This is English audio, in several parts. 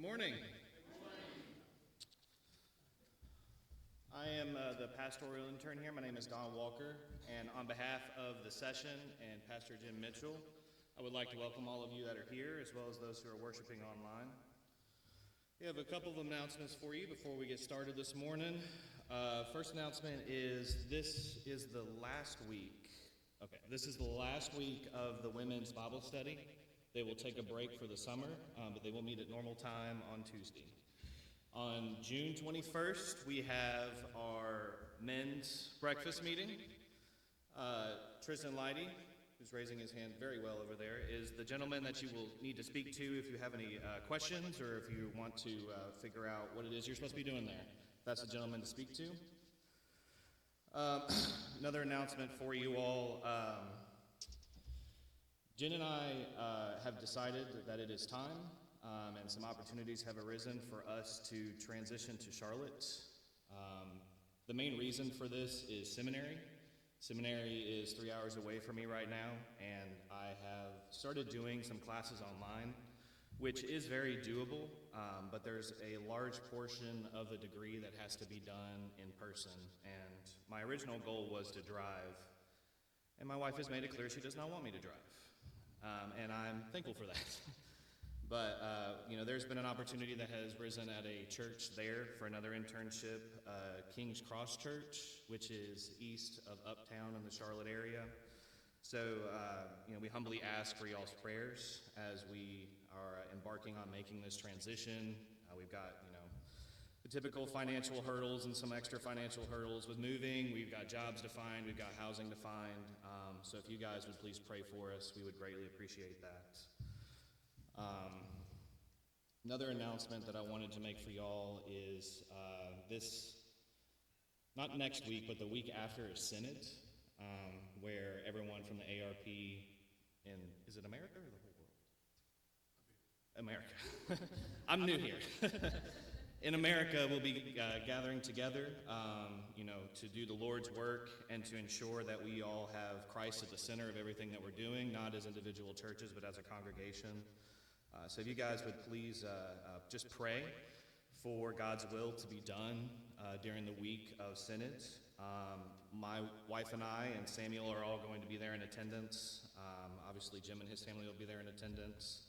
Good morning. I am the pastoral intern here. My name is Don Walker, and on behalf of the session and Pastor Jim Mitchell, I would like to welcome all of you that are here, as well as those who are worshiping online. We have a couple of announcements for you before we get started this morning. First announcement is this is the last week. This is the last week of the women's Bible study. They will take a break for the summer, but they will meet at normal time on Tuesday. On June 21st, we have our men's breakfast meeting. Tristan Leidy, who's raising his hand very well over there, is the gentleman that you will need to speak to if you have any questions or if you want to figure out what it is you're supposed to be doing there. That's the gentleman to speak to. Another announcement for you all. Jen and I have decided that it is time, and some opportunities have arisen for us to transition to Charlotte. The main reason for this is seminary. Seminary is 3 hours away from me right now, and I have started doing some classes online, which is very doable, but there's a large portion of the degree that has to be done in person, and my original goal was to drive, and my wife has made it clear she does not want me to drive. And I'm thankful for that. But, there's been an opportunity that has risen at a church there for another internship, King's Cross Church, which is east of Uptown in the Charlotte area. So, we humbly ask for y'all's prayers as we are embarking on making this transition. We've got, the typical financial hurdles and some extra financial hurdles with moving. We've got jobs to find. We've got housing to find. So if you guys would please pray for us, we would greatly appreciate that. Another announcement that I wanted to make for y'all is not next week, but the week after is Synod, where everyone from the ARP is it America or the whole world? America. I'm new here. In America, we'll be gathering together, to do the Lord's work and to ensure that we all have Christ at the center of everything that we're doing, not as individual churches, but as a congregation. So if you guys would please just pray for God's will to be done during the week of Synod. My wife and I and Samuel are all going to be there in attendance. Obviously, Jim and his family will be there in attendance.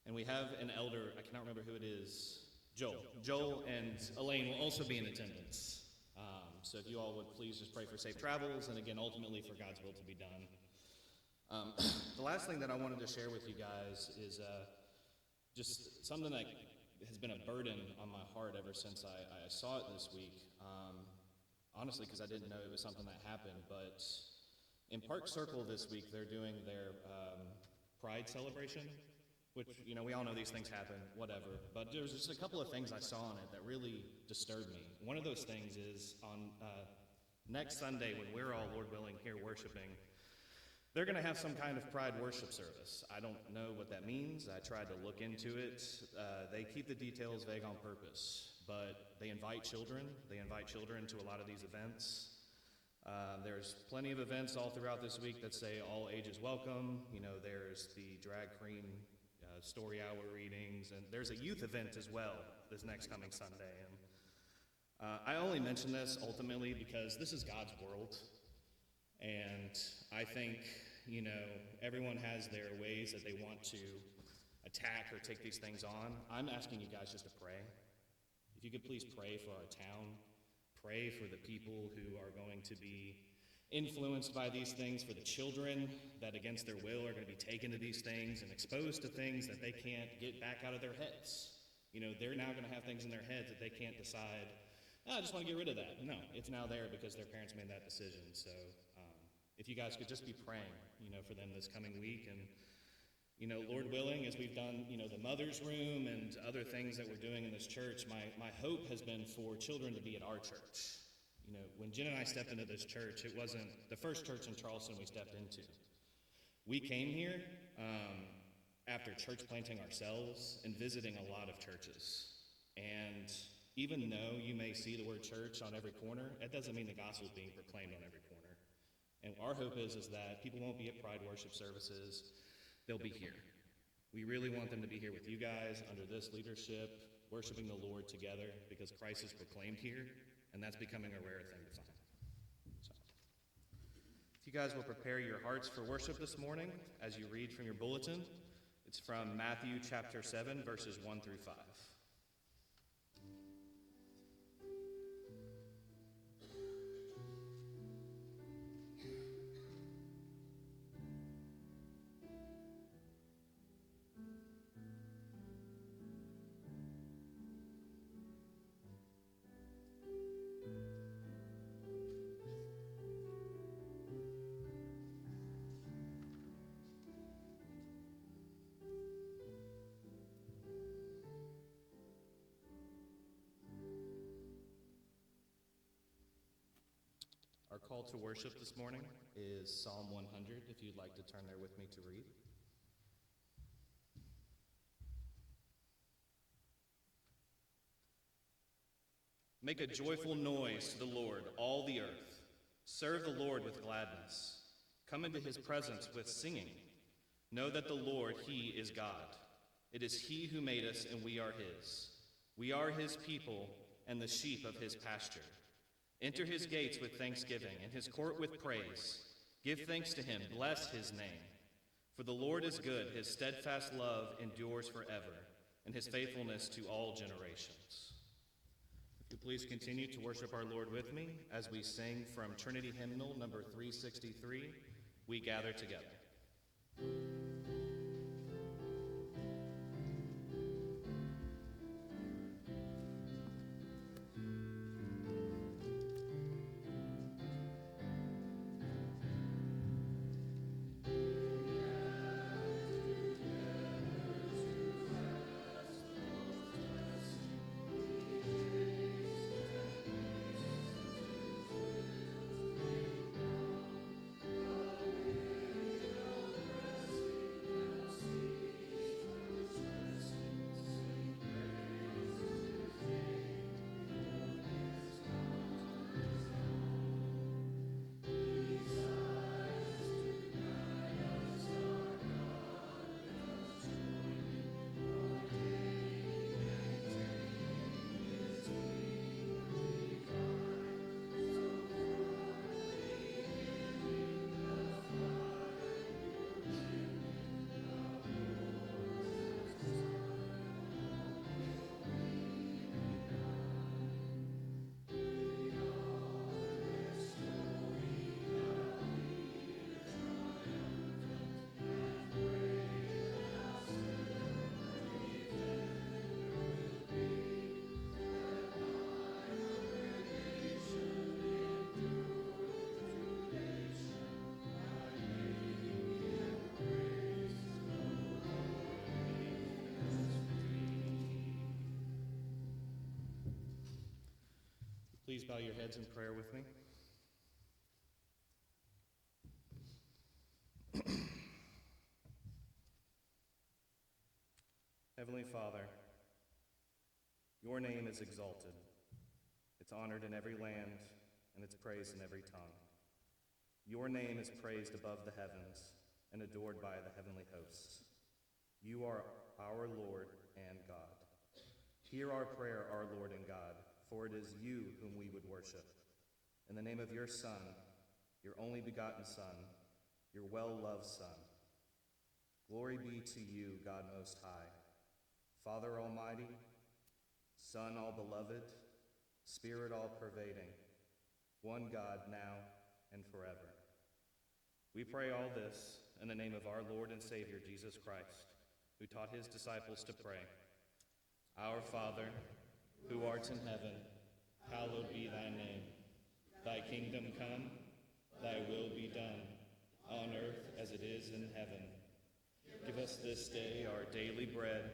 And we have an elder, I cannot remember who it is, Joel and Elaine will also be in attendance. So if you all would please just pray for safe travels and again, ultimately for God's will to be done. The last thing that I wanted to share with you guys is just something that has been a burden on my heart ever since I saw it this week. Honestly, because I didn't know it was something that happened, but in Park Circle this week, they're doing their Pride celebration. Which, we all know these things happen, whatever. But there's just a couple of things I saw in it that really disturbed me. One of those things is on next Sunday when we're all, Lord willing, here worshiping, they're going to have some kind of Pride worship service. I don't know what that means. I tried to look into it. They keep the details vague on purpose, but they invite children. They invite children to a lot of these events. There's plenty of events all throughout this week that say all ages welcome. There's the drag queen story hour readings, and there's a youth event as well this next coming Sunday. And I only mention this ultimately because this is God's world, and I think everyone has their ways that they want to attack or take these things on. I'm asking you guys just to pray. If you could please pray for our town, pray for the people who are going to be influenced by these things, for the children that against their will are going to be taken to these things and exposed to things that they can't get back out of their heads. They're now going to have things in their heads that they can't decide, I just want to get rid of that. No, it's now there because their parents made that decision. So if you guys could just be praying, for them this coming week. And, Lord willing, as we've done, the mother's room and other things that we're doing in this church, my hope has been for children to be at our church. When Jen and I stepped into this church, it wasn't the first church in Charleston we stepped into. We came here after church planting ourselves and visiting a lot of churches. And even though you may see the word church on every corner, that doesn't mean the gospel is being proclaimed on every corner. And our hope is that people won't be at Pride worship services, they'll be here. We really want them to be here with you guys under this leadership, worshiping the Lord together, because Christ is proclaimed here, and that's becoming a rare thing to find. So, if you guys will prepare your hearts for worship this morning as you read from your bulletin, it's from Matthew chapter 7, verses 1 through 5. Our call to worship this morning is Psalm 100, if you'd like to turn there with me to read. Make a joyful noise to the Lord, all the earth. Serve the Lord with gladness. Come into his presence with singing. Know that the Lord, he is God. It is he who made us, and we are his. We are his people and the sheep of his pasture. Enter his gates with thanksgiving, and his court with praise. Give thanks to him, bless his name. For the Lord is good, his steadfast love endures forever, and his faithfulness to all generations. If you please continue to worship our Lord with me as we sing from Trinity Hymnal number 363, We Gather Together. Please bow your heads in prayer with me. Heavenly Father, your name is exalted. It's honored in every land, and it's praised in every tongue. Your name is praised above the heavens and adored by the heavenly hosts. You are our Lord and God. Hear our prayer, our Lord and God, for it is you whom we would worship. In the name of your Son, your only begotten Son, your well-loved Son. Glory be to you, God Most High, Father Almighty, Son all-beloved, Spirit all-pervading, one God now and forever. We pray all this in the name of our Lord and Savior, Jesus Christ, who taught his disciples to pray, Our Father, who art in heaven, hallowed be thy name. Thy kingdom come, thy will be done, on earth as it is in heaven. Give us this day our daily bread,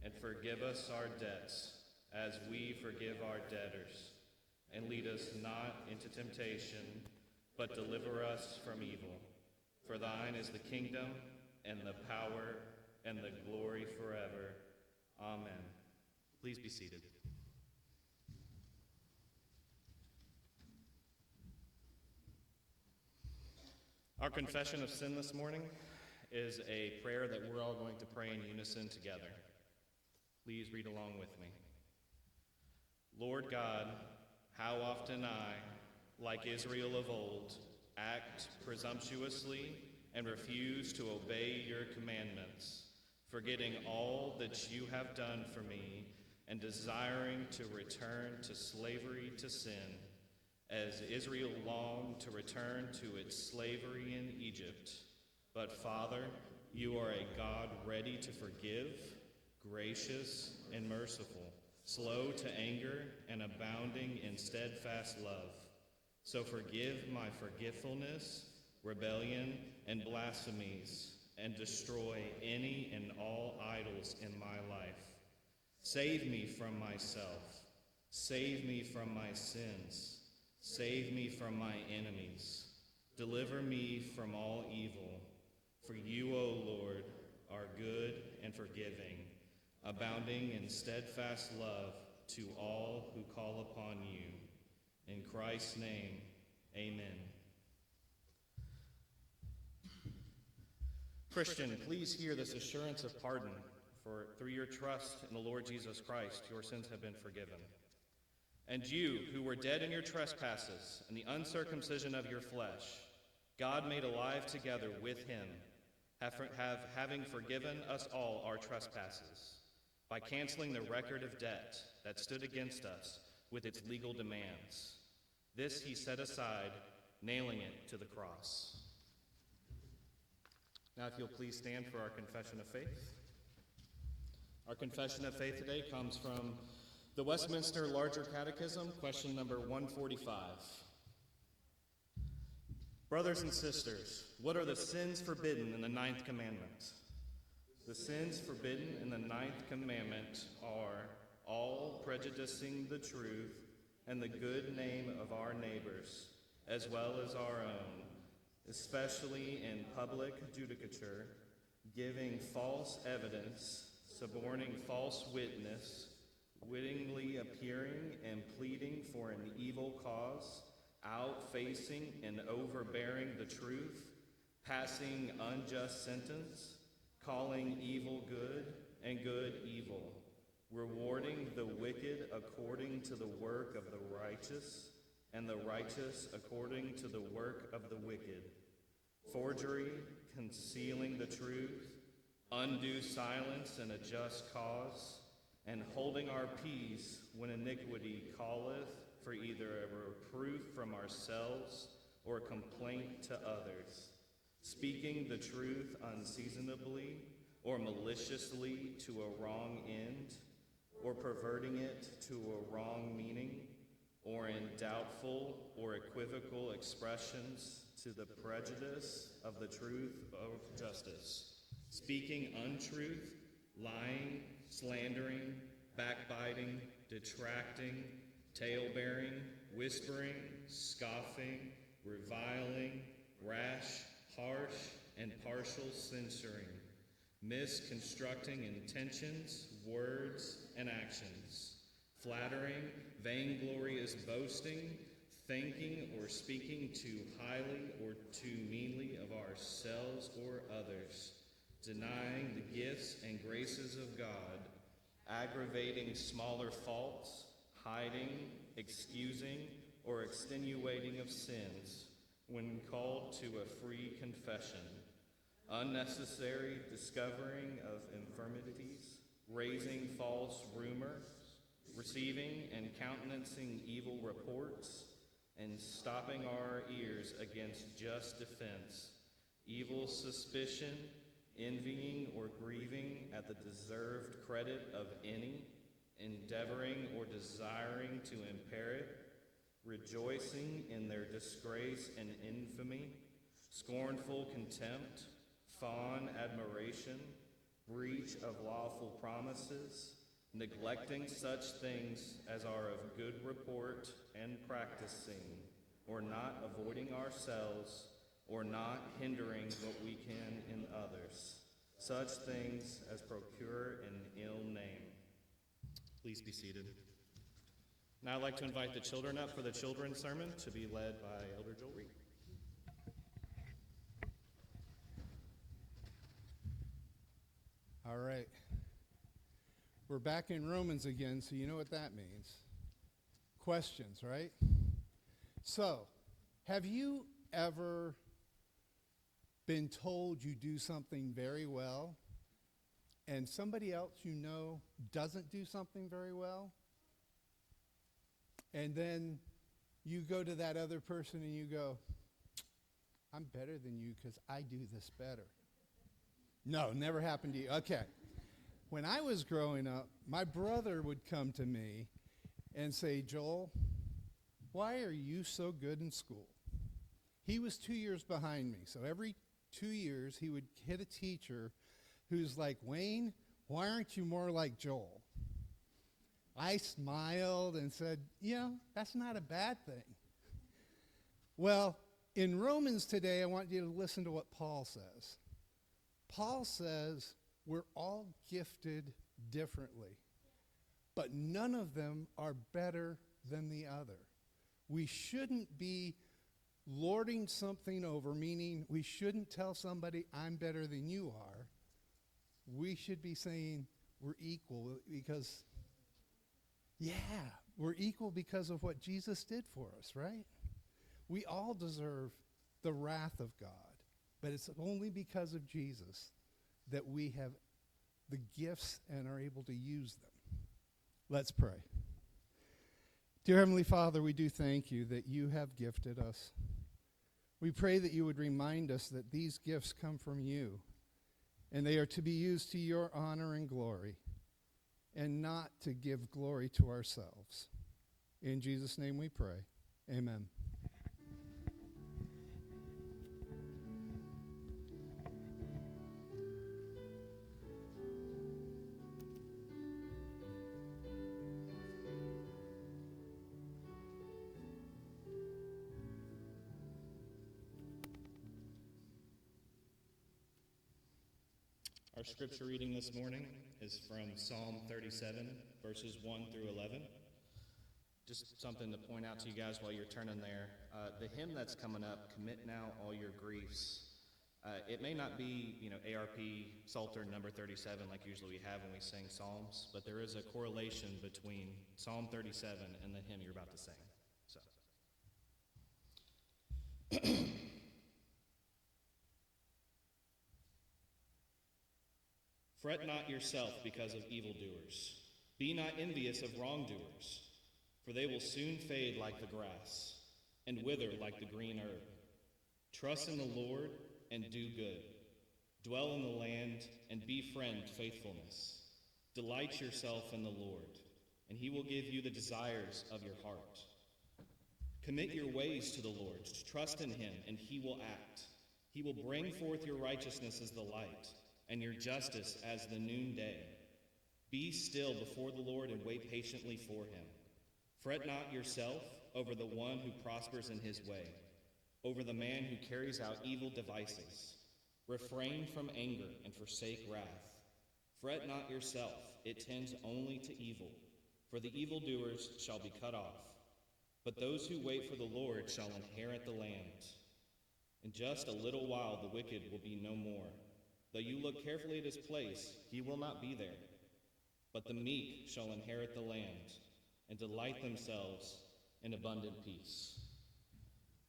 and forgive us our debts, as we forgive our debtors. And lead us not into temptation, but deliver us from evil. For thine is the kingdom, and the power, and the glory forever. Amen. Please be seated. Our confession of sin this morning is a prayer that we're all going to pray in unison together. Please read along with me. Lord God, how often I, like Israel of old, act presumptuously and refuse to obey your commandments, forgetting all that you have done for me and desiring to return to slavery to sin, as Israel longed to return to its slavery in Egypt. But Father, you are a God ready to forgive, gracious and merciful, slow to anger and abounding in steadfast love. So forgive my forgetfulness, rebellion, and blasphemies, and destroy any and all idols in my life. Save me from myself. Save me from my sins. Save me from my enemies. Deliver me from all evil. For you, O Lord, are good and forgiving, abounding in steadfast love to all who call upon you. In Christ's name, amen. Christian, please hear this assurance of pardon, for through your trust in the Lord Jesus Christ, your sins have been forgiven. And you, who were dead in your trespasses and the uncircumcision of your flesh, God made alive together with him, having forgiven us all our trespasses, by canceling the record of debt that stood against us with its legal demands. This he set aside, nailing it to the cross. Now, if you'll please stand for our confession of faith. Our confession of faith today comes from the Westminster Larger Catechism, question number 145. Brothers and sisters, what are the sins forbidden in the ninth commandment? The sins forbidden in the ninth commandment are all prejudicing the truth and the good name of our neighbors, as well as our own, especially in public judicature, giving false evidence, suborning false witness, wittingly appearing and pleading for an evil cause, outfacing and overbearing the truth, passing unjust sentence, calling evil good and good evil, rewarding the wicked according to the work of the righteous, and the righteous according to the work of the wicked, forgery, concealing the truth, undue silence in a just cause, and holding our peace when iniquity calleth for either a reproof from ourselves or a complaint to others, speaking the truth unseasonably or maliciously to a wrong end, or perverting it to a wrong meaning, or in doubtful or equivocal expressions to the prejudice of the truth of justice, speaking untruth, lying, slandering, backbiting, detracting, tale-bearing, whispering, scoffing, reviling, rash, harsh, and partial censuring, misconstructing intentions, words, and actions, flattering, vainglorious boasting, thinking or speaking too highly or too meanly of ourselves or others, denying the gifts and graces of God, aggravating smaller faults, hiding, excusing, or extenuating of sins when called to a free confession, unnecessary discovering of infirmities, raising false rumors, receiving and countenancing evil reports, and stopping our ears against just defense, evil suspicion, envying or grieving at the deserved credit of any, endeavoring or desiring to impair it, rejoicing in their disgrace and infamy, scornful contempt, fond admiration, breach of lawful promises, neglecting such things as are of good report and practicing, or not avoiding ourselves, or not hindering what we can in others, such things as procure an ill name. Please be seated. Now I'd like to invite the children up for the children's sermon to be led by Elder Joel Reed. All right. We're back in Romans again, so you know what that means. Questions, right? So, have you ever been told you do something very well, and somebody else you know doesn't do something very well? And then you go to that other person and you go, I'm better than you because I do this better. No, never happened to you. Okay. When I was growing up, my brother would come to me and say, Joel, why are you so good in school? He was 2 years behind me, so every 2 years he would hit a teacher who's like, Wayne, why aren't you more like Joel? I smiled and said, that's not a bad thing. Well, in Romans today, I want you to listen to what Paul says. Paul says we're all gifted differently, but none of them are better than the other. We shouldn't be lording something over, meaning we shouldn't tell somebody I'm better than you are. We should be saying we're equal because, we're equal because of what Jesus did for us, right? We all deserve the wrath of God, but it's only because of Jesus that we have the gifts and are able to use them. Let's pray. Dear Heavenly Father, we do thank you that you have gifted us. We pray that you would remind us that these gifts come from you, and they are to be used to your honor and glory, and not to give glory to ourselves. In Jesus' name we pray. Amen. Our scripture reading this morning is from Psalm 37, verses 1 through 11. Just something to point out to you guys while you're turning there. The hymn that's coming up, Commit Now All Your Griefs, it may not be, ARP Psalter number 37 like usually we have when we sing psalms, but there is a correlation between Psalm 37 and the hymn you're about to sing. So. Fret not yourself because of evildoers. Be not envious of wrongdoers, for they will soon fade like the grass, and wither like the green herb. Trust in the Lord and do good. Dwell in the land and befriend faithfulness. Delight yourself in the Lord, and he will give you the desires of your heart. Commit your ways to the Lord. Trust in him, and he will act. He will bring forth your righteousness as the light, and your justice as the noonday. Be still before the Lord and wait patiently for him. Fret not yourself over the one who prospers in his way, over the man who carries out evil devices. Refrain from anger and forsake wrath. Fret not yourself, it tends only to evil, for the evildoers shall be cut off. But those who wait for the Lord shall inherit the land. In just a little while the wicked will be no more. Though you look carefully at his place, he will not be there. But the meek shall inherit the land and delight themselves in abundant peace.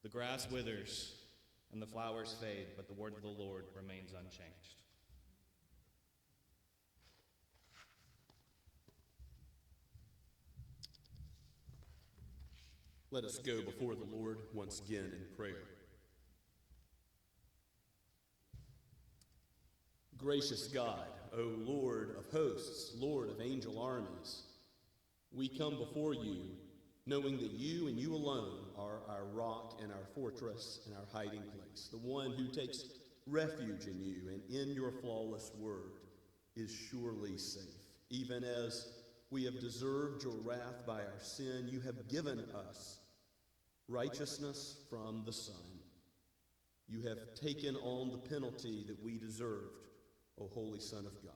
The grass withers and the flowers fade, but the word of the Lord remains unchanged. Let us go before the Lord once again in prayer. Gracious God, O Lord of hosts, Lord of angel armies, we come before you knowing that you and you alone are our rock and our fortress and our hiding place, the one who takes refuge in you and in your flawless word is surely safe. Even as we have deserved your wrath by our sin, you have given us righteousness from the Son. You have taken on the penalty that we deserved, O Holy Son of God.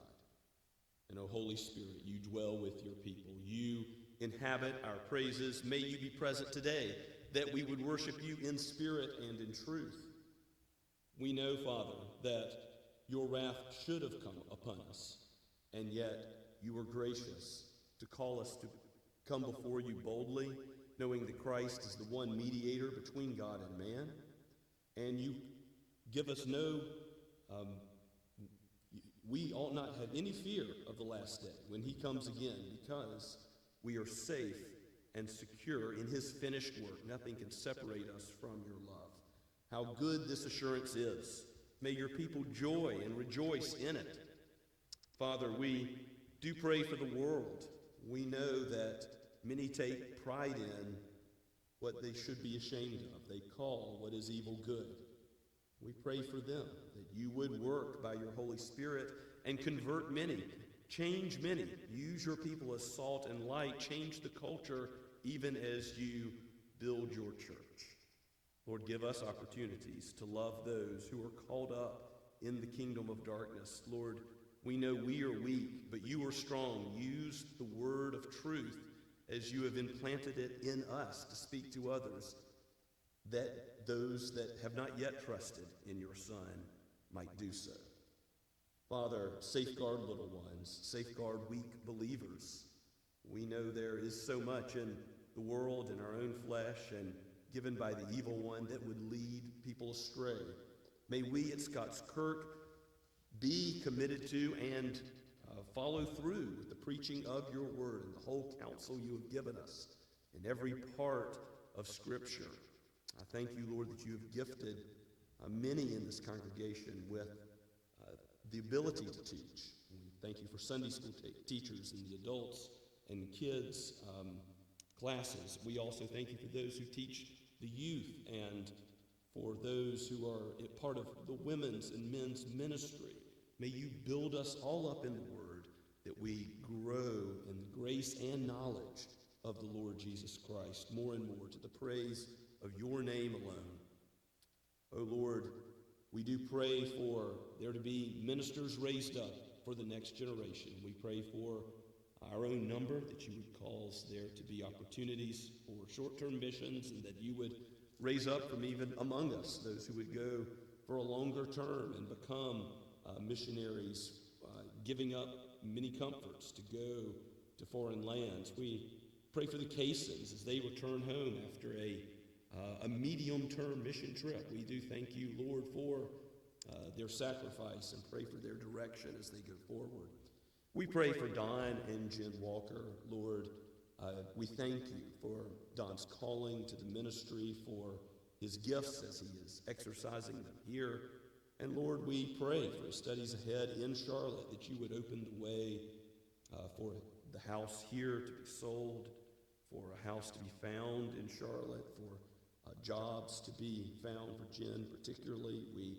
And O Holy Spirit, you dwell with your people. You inhabit our praises. May you be present today, that we would worship you in spirit and in truth. We know, Father, that your wrath should have come upon us, and yet you were gracious to call us to come before you boldly, knowing that Christ is the one mediator between God and man, and you give us we ought not have any fear of the last day when he comes again, because we are safe and secure in his finished work. Nothing can separate us from your love. How good this assurance is. May your people joy and rejoice in it. Father, we do pray for the world. We know that many take pride in what they should be ashamed of. They call what is evil good. We pray for them, that you would work by your Holy Spirit and convert many, change many. Use your people as salt and light. Change the culture even as you build your church. Lord, give us opportunities to love those who are called up in the kingdom of darkness. Lord, we know we are weak, but you are strong. Use the word of truth as you have implanted it in us to speak to others, that those that have not yet trusted in your Son might do so. Father, safeguard little ones, safeguard weak believers. We know there is so much in the world, in our own flesh, and given by the evil one that would lead people astray. May we at Scots Kirk be committed to and follow through with the preaching of your word and the whole counsel you have given us in every part of Scripture. I thank you, Lord, that you have gifted many in this congregation with the ability to teach. And we thank you for Sunday school teachers and the adults and kids classes. We also thank you for those who teach the youth and for those who are part of the women's and men's ministry. May you build us all up in the word, that we grow in the grace and knowledge of the Lord Jesus Christ more and more to the praise of your name alone. O Lord, we do pray for there to be ministers raised up for the next generation. We pray for our own number, that you would cause there to be opportunities for short-term missions, and that you would raise up from even among us those who would go for a longer term and become missionaries, giving up many comforts to go to foreign lands. We pray for the Casons as they return home after a medium-term mission trip. We do thank you, Lord, for their sacrifice and pray for their direction as they go forward. We pray for Don and Jen Walker, Lord. We thank you for Don's calling to the ministry, for his gifts as he is exercising them here. And Lord, we pray for his studies ahead in Charlotte, that you would open the way for the house here to be sold, for a house to be found in Charlotte, for jobs to be found for Jen particularly. We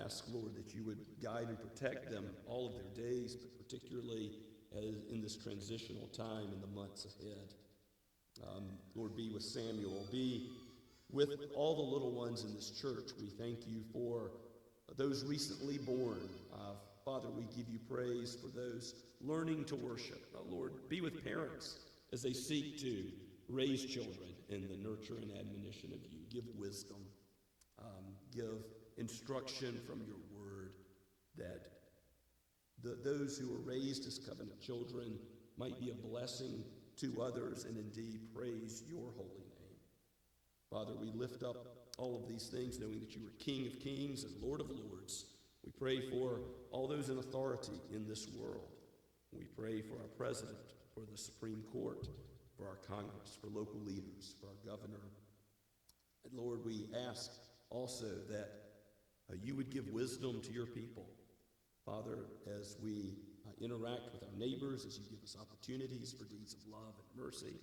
ask, Lord, that you would guide and protect them all of their days, but particularly as in this transitional time in the months ahead. Lord, be with Samuel. Be with all the little ones in this church. We thank you for those recently born. Father, we give you praise for those learning to worship. Lord, be with parents as they seek to raise children in the nurture and admonition of you. Give wisdom. Give instruction from your word, that those who are raised as covenant children might be a blessing to others and indeed praise your holy name. Father, we lift up all of these things, knowing that you are King of kings and Lord of lords. We pray for all those in authority in this world. We pray for our president, for the Supreme Court, for our Congress, for local leaders, for our governor. And Lord, we ask also that you would give wisdom to your people. Father, as we interact with our neighbors, as you give us opportunities for deeds of love and mercy,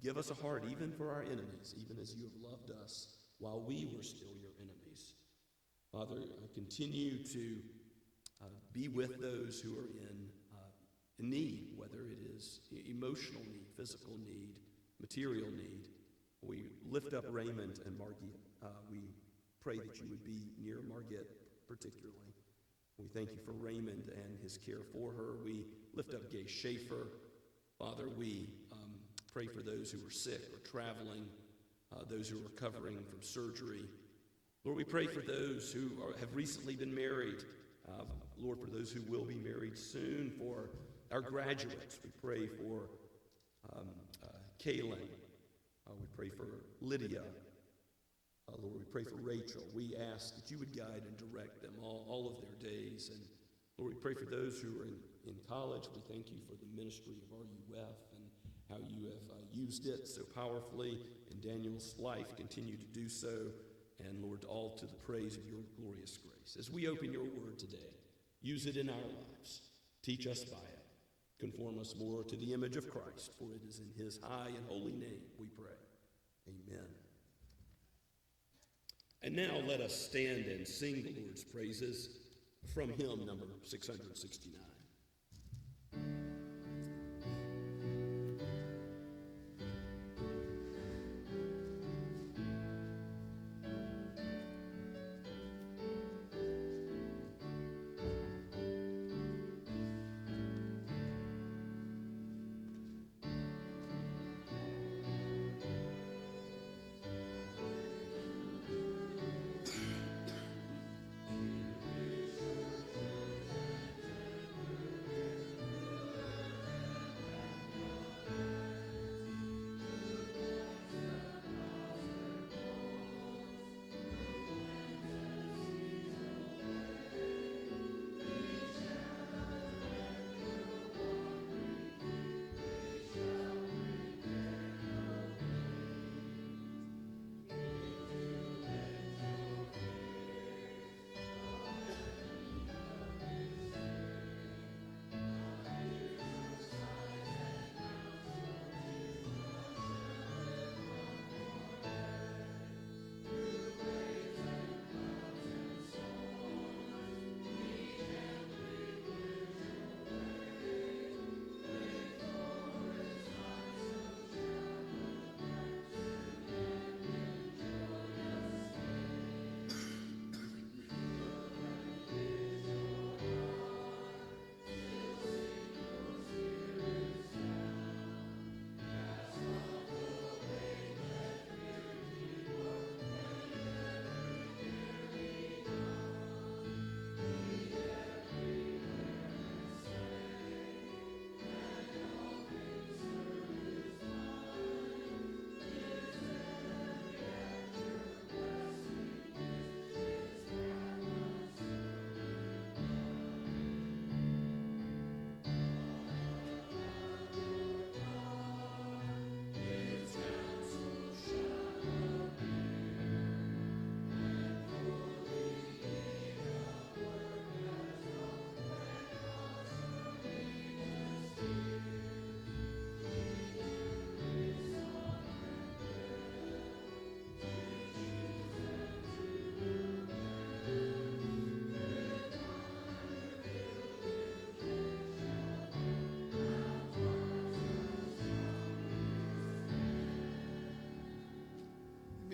give us a heart even for our enemies, even as you have loved us while we were still your enemies. Father, continue to be with those who are in need, whether it is emotional need, physical need, material need. We lift up Raymond and Margit. We pray that you would be near Margit particularly. We thank you for Raymond and his care for her. We lift up Gay Schaefer. Father, we pray for those who are sick or traveling, those who are recovering from surgery. Lord, we pray for those who have recently been married. Lord, for those who will be married soon, for our graduates. We pray for Kaylin. We pray for Lydia. Lord, we pray for Rachel. We ask that you would guide and direct them all of their days. And Lord, we pray for those who are in college. We thank you for the ministry of RUF and how you have used it so powerfully in Daniel's life. Continue to do so. And Lord, all to the praise of your glorious grace. As we open your word today, use it in our lives. Teach us by it. Conform us more to the image of Christ, for it is in his high and holy name we pray. Amen. And now let us stand and sing the Lord's praises from hymn number 669.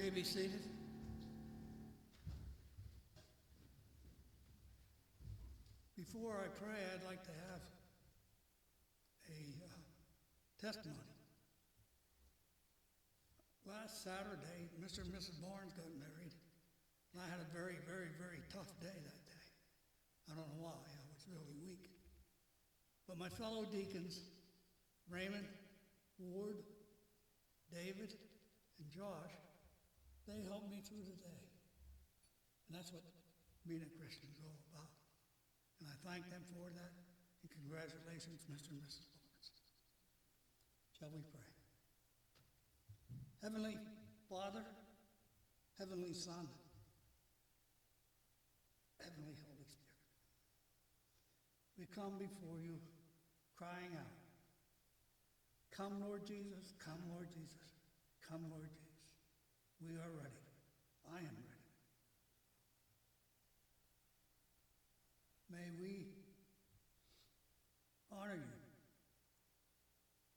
You may be seated. Before I pray, I'd like to have a testimony. Last Saturday, Mr. and Mrs. Barnes got married, and I had a very, very, very tough day that day. I don't know why. I was really weak. But my fellow deacons, Raymond, Ward, David, and Josh, they helped me through the day. And that's what being a Christian is all about. And I thank them for that. And congratulations, Mr. and Mrs. Barnes. Shall we pray? Heavenly Father, Heavenly Son, Heavenly Holy Spirit, we come before you crying out, come, Lord Jesus, come, Lord Jesus, come, Lord Jesus. We are ready. I am ready. May we honor you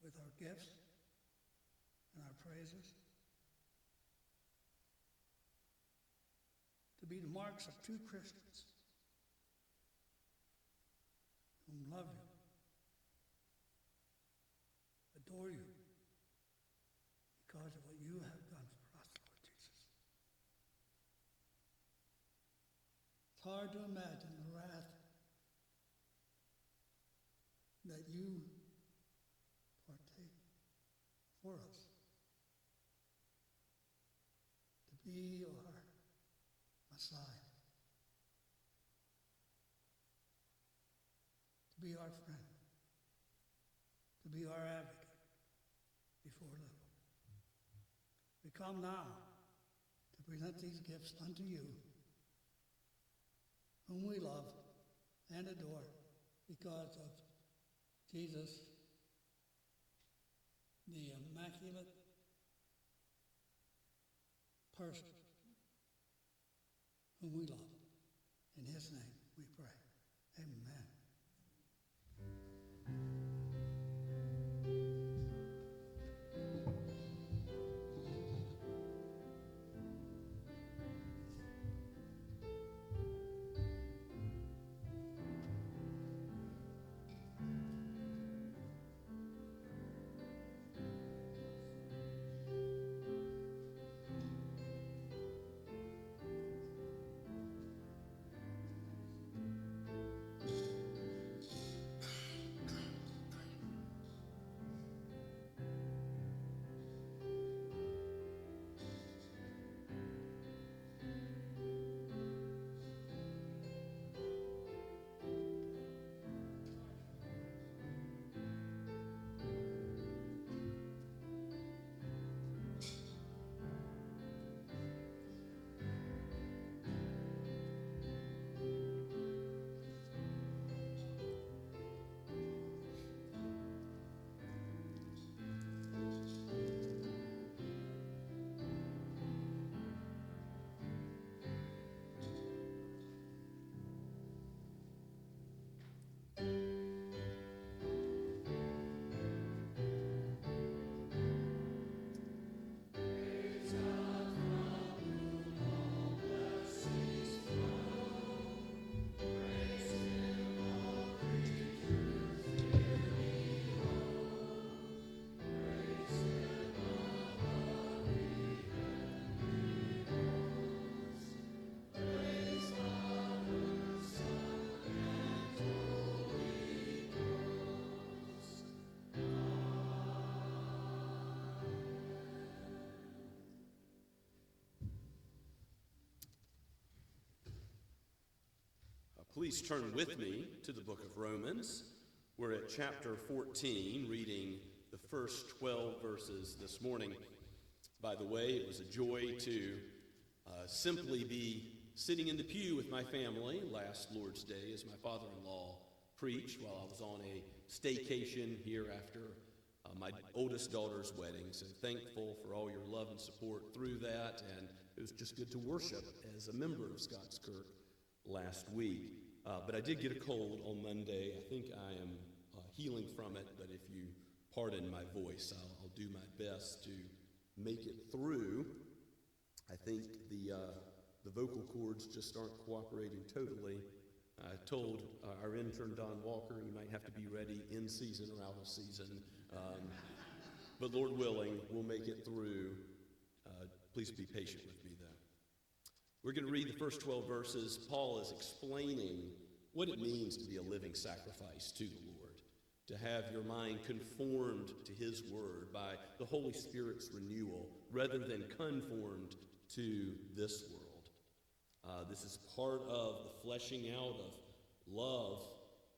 with our gifts and our praises to be the marks of true Christians who love you, adore you, because of what you have done for us, Lord Jesus. It's hard to imagine the wrath that you partake for us, to be our Messiah, to be our friend, to be our advocate before the Lord. We come now to present these gifts unto you, whom we love and adore because of Jesus, the immaculate person whom we love. In his name we pray. Amen. Please turn with me to the book of Romans. We're at chapter 14, reading the first 12 verses this morning. By the way, it was a joy to simply be sitting in the pew with my family last Lord's Day as my father-in-law preached while I was on a staycation here after my oldest daughter's wedding. So thankful for all your love and support through that, and it was just good to worship as a member of Scots Kirk last week. But I did get a cold on Monday. I think I am healing from it, but if you pardon my voice, I'll do my best to make it through. I think the vocal cords just aren't cooperating totally. I told our intern, Don Walker, you might have to be ready in season or out of season. But Lord willing, we'll make it through. Please be patient with me, though. We're going to read the first 12 verses. Paul is explaining what it means to be a living sacrifice to the Lord, to have your mind conformed to his word by the Holy Spirit's renewal, rather than conformed to this world. This is part of the fleshing out of love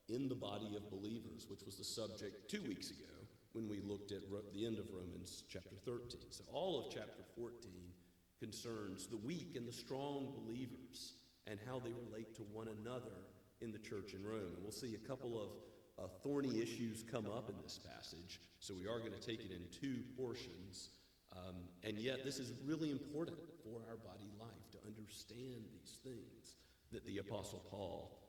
in the body of believers, which was the subject 2 weeks ago when we looked at the end of Romans chapter 13. So all of chapter 14 concerns the weak and the strong believers and how they relate to one another in the church in Rome. And we'll see a couple of thorny issues come up in this passage, so we are going to take it in two portions. And yet this is really important for our body life to understand these things that the Apostle Paul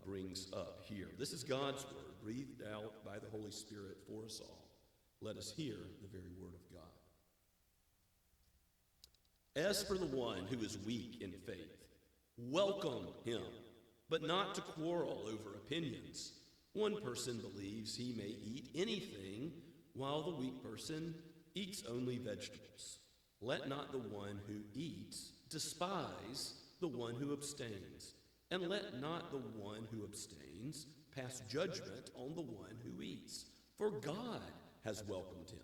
brings up here. This is God's word, breathed out by the Holy Spirit for us all. Let us hear the very word of God. As for the one who is weak in faith, welcome him, but not to quarrel over opinions. One person believes he may eat anything, while the weak person eats only vegetables. Let not the one who eats despise the one who abstains, and let not the one who abstains pass judgment on the one who eats, for God has welcomed him.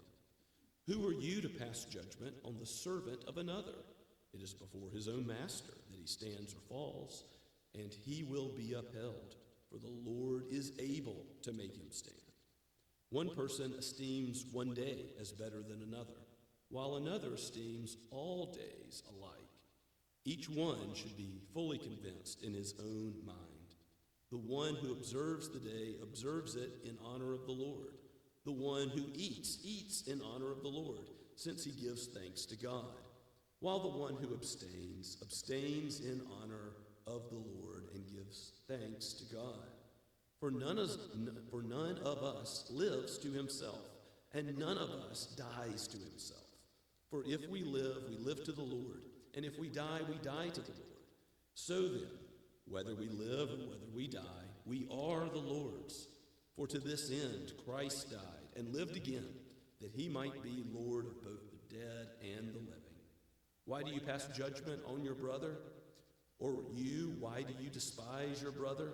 Who are you to pass judgment on the servant of another? It is before his own master that he stands or falls, and he will be upheld, for the Lord is able to make him stand. One person esteems one day as better than another, while another esteems all days alike. Each one should be fully convinced in his own mind. The one who observes the day observes it in honor of the Lord. The one who eats, eats in honor of the Lord, since he gives thanks to God. While the one who abstains, abstains in honor of the Lord and gives thanks to God. For none of us lives to himself, and none of us dies to himself. For if we live to the Lord, and if we die to the Lord. So then, whether we live or whether we die, we are the Lord's. For to this end Christ died and lived again, that he might be Lord of both the dead and the living. Why do you pass judgment on your brother? Or you, why do you despise your brother?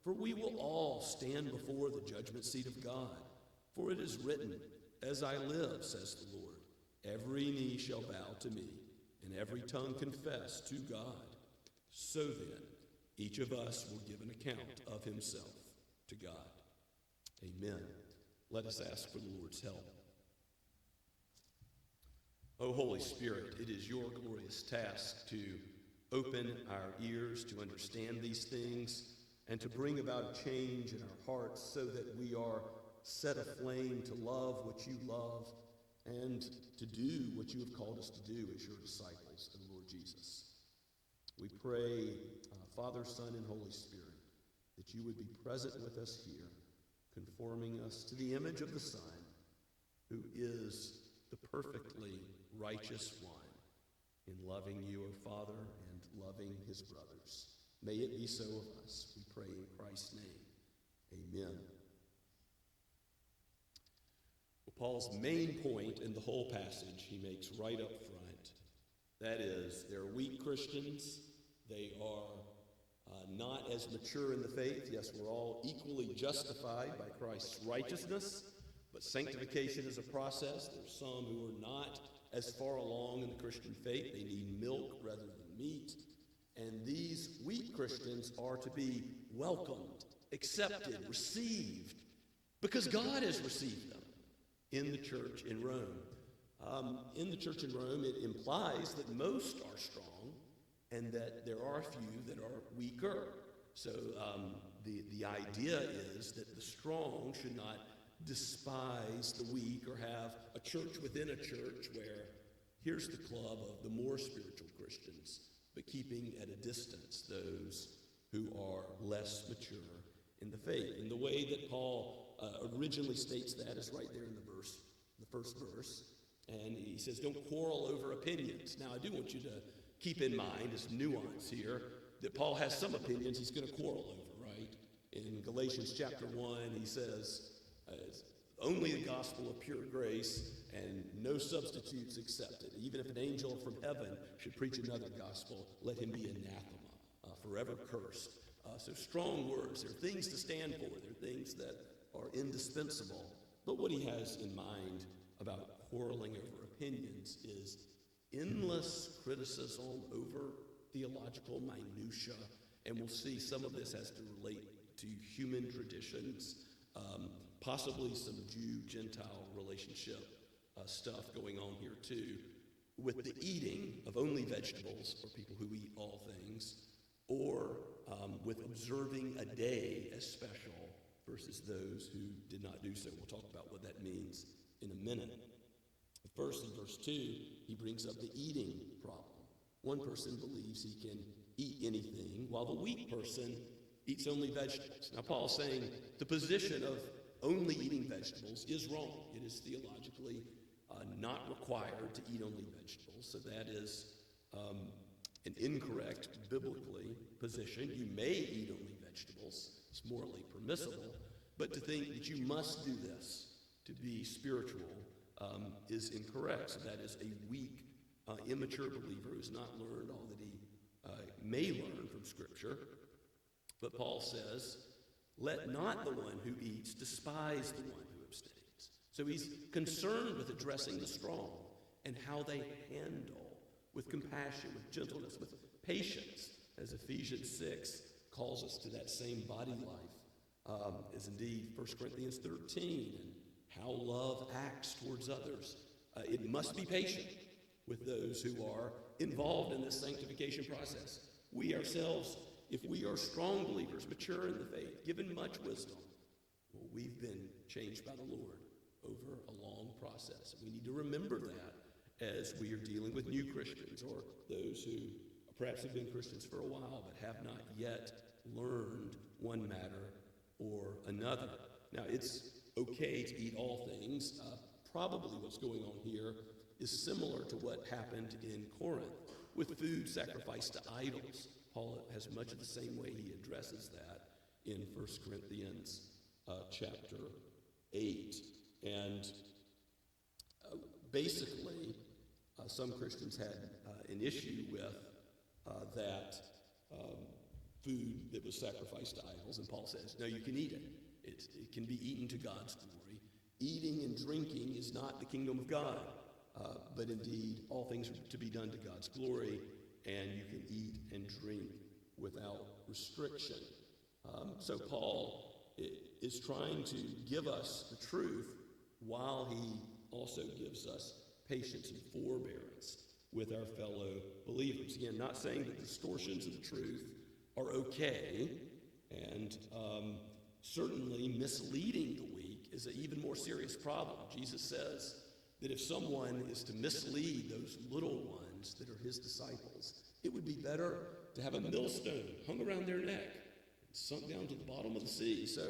For we will all stand before the judgment seat of God. For it is written, as I live, says the Lord, every knee shall bow to me, and every tongue confess to God. So then, each of us will give an account of himself to God. Amen. Let us ask for the Lord's help. O Holy Spirit, it is your glorious task to open our ears to understand these things and to bring about a change in our hearts so that we are set aflame to love what you love and to do what you have called us to do as your disciples of the Lord Jesus. We pray, Father, Son, and Holy Spirit, that you would be present with us here, conforming us to the image of the Son, who is the perfectly righteous one, in loving you, O Father, and loving his brothers. May it be so of us, we pray in Christ's name. Amen. Well, Paul's main point in the whole passage he makes right up front. That is, they're weak Christians. They are not as mature in the faith. Yes, we're all equally justified by Christ's righteousness, but sanctification is a process. There's some who are not as far along in the Christian faith. They need milk rather than meat. And these weak Christians are to be welcomed, accepted, received, because God has received them in the church in Rome. In the church in Rome, it implies that most are strong and that there are a few that are weaker. So the idea is that the strong should not despise the weak or have a church within a church where here's the club of the more spiritual Christians, but keeping at a distance those who are less mature in the faith. And the way that Paul originally states that is right there in the first verse. And he says, don't quarrel over opinions. Now, I do want you to keep in mind, as nuance here, that Paul has some opinions he's going to quarrel over, right? In Galatians chapter 1, he says, only the gospel of pure grace and no substitutes accepted. Even if an angel from heaven should preach another gospel, let him be anathema, forever cursed. So strong words. There are things to stand for. There are things that are indispensable. But what he has in mind about quarreling over opinions is endless criticism over theological minutia. And we'll see some of this has to relate to human traditions, possibly some Jew-Gentile relationship stuff going on here too, with the eating of only vegetables for people who eat all things, or with observing a day as special versus those who did not do so. We'll talk about what that means in a minute. First, in verse 2, he brings up the eating problem. One person believes he can eat anything, while the weak person eats only vegetables. Now, Paul's saying the position of only eating vegetables is wrong. It is theologically not required to eat only vegetables, so that is an incorrect biblically position. You may eat only vegetables. It's morally permissible, but to think that you must do this to be spiritual is incorrect. So that is a weak, immature believer who's not learned all that he may learn from Scripture. But Paul says Let not the one who eats despise the one who abstains. So he's concerned with addressing the strong and how they handle with compassion, with gentleness, with patience, as Ephesians 6 calls us to that same body life, as indeed 1 Corinthians 13, and how love acts towards others. It must be patient with those who are involved in this sanctification process. We ourselves, if we are strong believers, mature in the faith, given much wisdom, well, we've been changed by the Lord over a long process. We need to remember that as we are dealing with new Christians or those who perhaps have been Christians for a while but have not yet learned one matter or another. Now, it's okay to eat all things. Probably what's going on here is similar to what happened in Corinth with food sacrificed to idols. Paul has much of the same way he addresses that in 1 Corinthians chapter 8. And basically, some Christians had an issue with that food that was sacrificed to idols. And Paul says, no, you can eat it. It can be eaten to God's glory. Eating and drinking is not the kingdom of God, but indeed all things are to be done to God's glory, and you can eat and drink without restriction. So Paul is trying to give us the truth while he also gives us patience and forbearance with our fellow believers. Again, not saying that distortions of the truth are okay, and certainly misleading the weak is an even more serious problem. Jesus says that if someone is to mislead those little ones that are his disciples, it would be better to have a millstone hung around their neck and sunk down to the bottom of the sea. So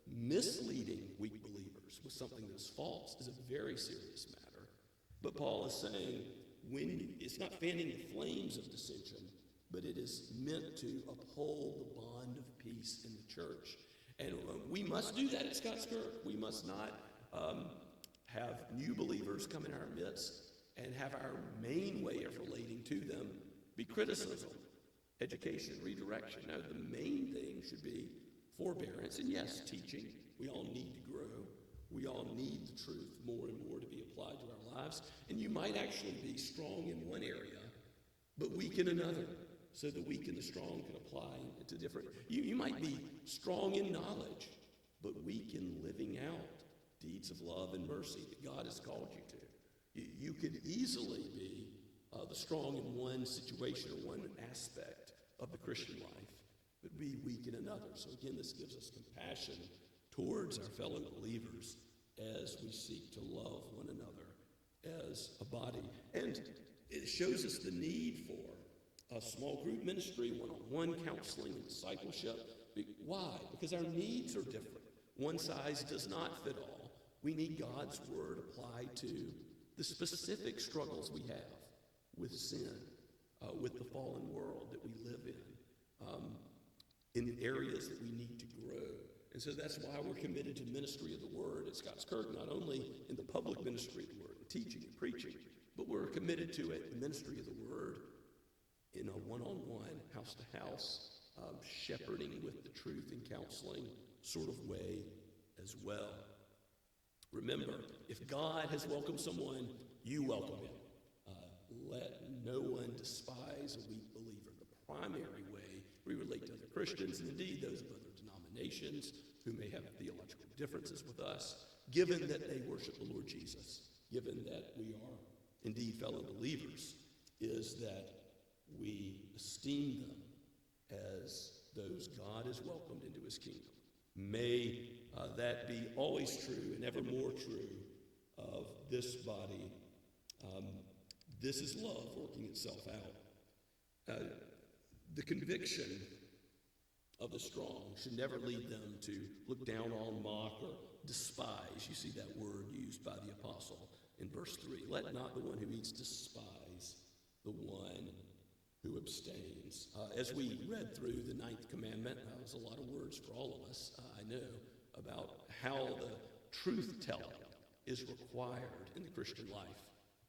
misleading weak believers with something that's false is a very serious matter. But Paul is saying it's not fanning the flames of dissension, but it is meant to uphold the bond of peace in the church. And we must do that at Scots Kirk. We must not have new believers come in our midst and have our main way of relating to them be criticism, education, redirection. No, the main thing should be forbearance, and yes, teaching. We all need to grow. We all need the truth more and more to be applied to our lives. And you might actually be strong in one area, but weak in another, so the weak and the strong can apply to different. You might be strong in knowledge, but weak in living out deeds of love and mercy that God has called you to. You could easily be the strong in one situation or one aspect of the Christian life, but be weak in another. So again, this gives us compassion towards our fellow believers as we seek to love one another as a body. And it shows us the need for a small group ministry, one-on-one counseling and discipleship. Why? Because our needs are different. One size does not fit all. We need God's word applied to the specific struggles we have with sin, with the fallen world that we live in the areas that we need to grow. And so that's why we're committed to ministry of the word at Scots Kirk, not only in the public ministry of the word, teaching and preaching, but we're committed to it, the ministry of the word, in a one-on-one, house-to-house, shepherding with the truth and counseling sort of way as well. Remember, if God has welcomed someone, you welcome him. Let no one despise a weak believer. The primary way we relate to other Christians, and indeed those of other denominations who may have theological differences with us, given that they worship the Lord Jesus, given that we are indeed fellow believers, is that we esteem them as those God has welcomed into his kingdom. May that be always true and ever more true of this body. This is love working itself out. The conviction of the strong should never lead them to look down on, mock, or despise. You see that word used by the apostle in verse 3. Let not the one who eats despise the one who abstains. As we read through the 9th commandment, that was a lot of words for all of us, I know, about how the truth-telling is required in the Christian life.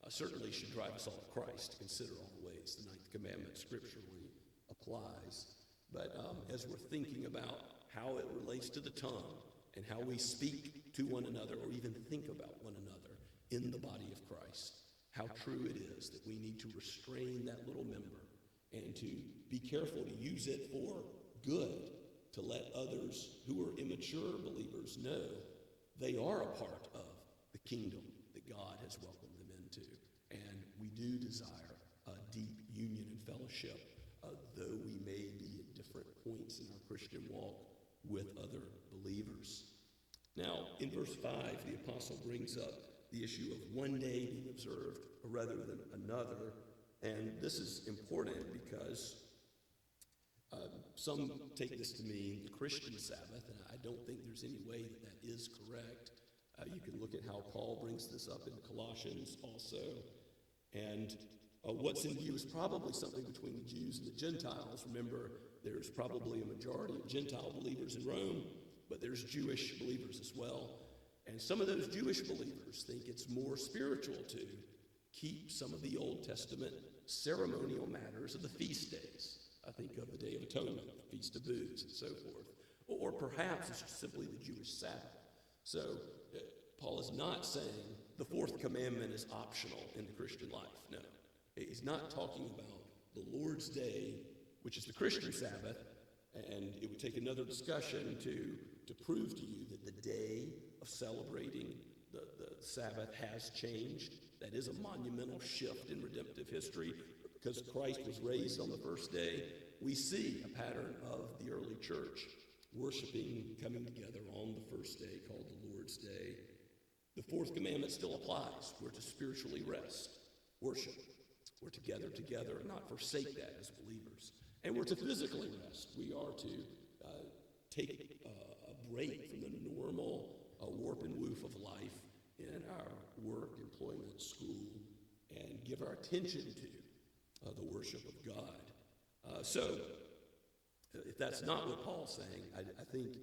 Certainly should drive us all to Christ to consider all the ways the 9th commandment scripturally applies. But as we're thinking about how it relates to the tongue and how we speak to one another or even think about one another in the body of Christ. How true it is that we need to restrain that little member and to be careful to use it for good, to let others who are immature believers know they are a part of the kingdom that God has welcomed them into. And we do desire a deep union and fellowship, though we may be at different points in our Christian walk with other believers. Now, in verse 5, the apostle brings up the issue of one day being observed rather than another. And this is important because some take this to mean the Christian Sabbath, and I don't think there's any way that that is correct. You can look at how Paul brings this up in Colossians also. And what's in view is probably something between the Jews and the Gentiles. Remember, there's probably a majority of Gentile believers in Rome, but there's Jewish believers as well. And some of those Jewish believers think it's more spiritual to keep some of the Old Testament ceremonial matters of the feast days. I think of the Day of Atonement, the Feast of Booths, and so forth. Or perhaps it's just simply the Jewish Sabbath. So Paul is not saying the fourth commandment is optional in the Christian life. No. He's not talking about the Lord's Day, which is the Christian Sabbath, and it would take another discussion to prove to you that the day of celebrating the Sabbath has changed. That is a monumental shift in redemptive history. Because Christ was raised on the first day, we see a pattern of the early church worshiping, coming together on the first day called the Lord's Day. The fourth commandment still applies. We're to spiritually rest, worship. We're to gather together and not forsake that as believers. And we're to physically rest. We are to take a break from the normal warp and woof of life in our work, employment, school, and give our attention to the worship of God. So, if that's not what Paul's saying, I think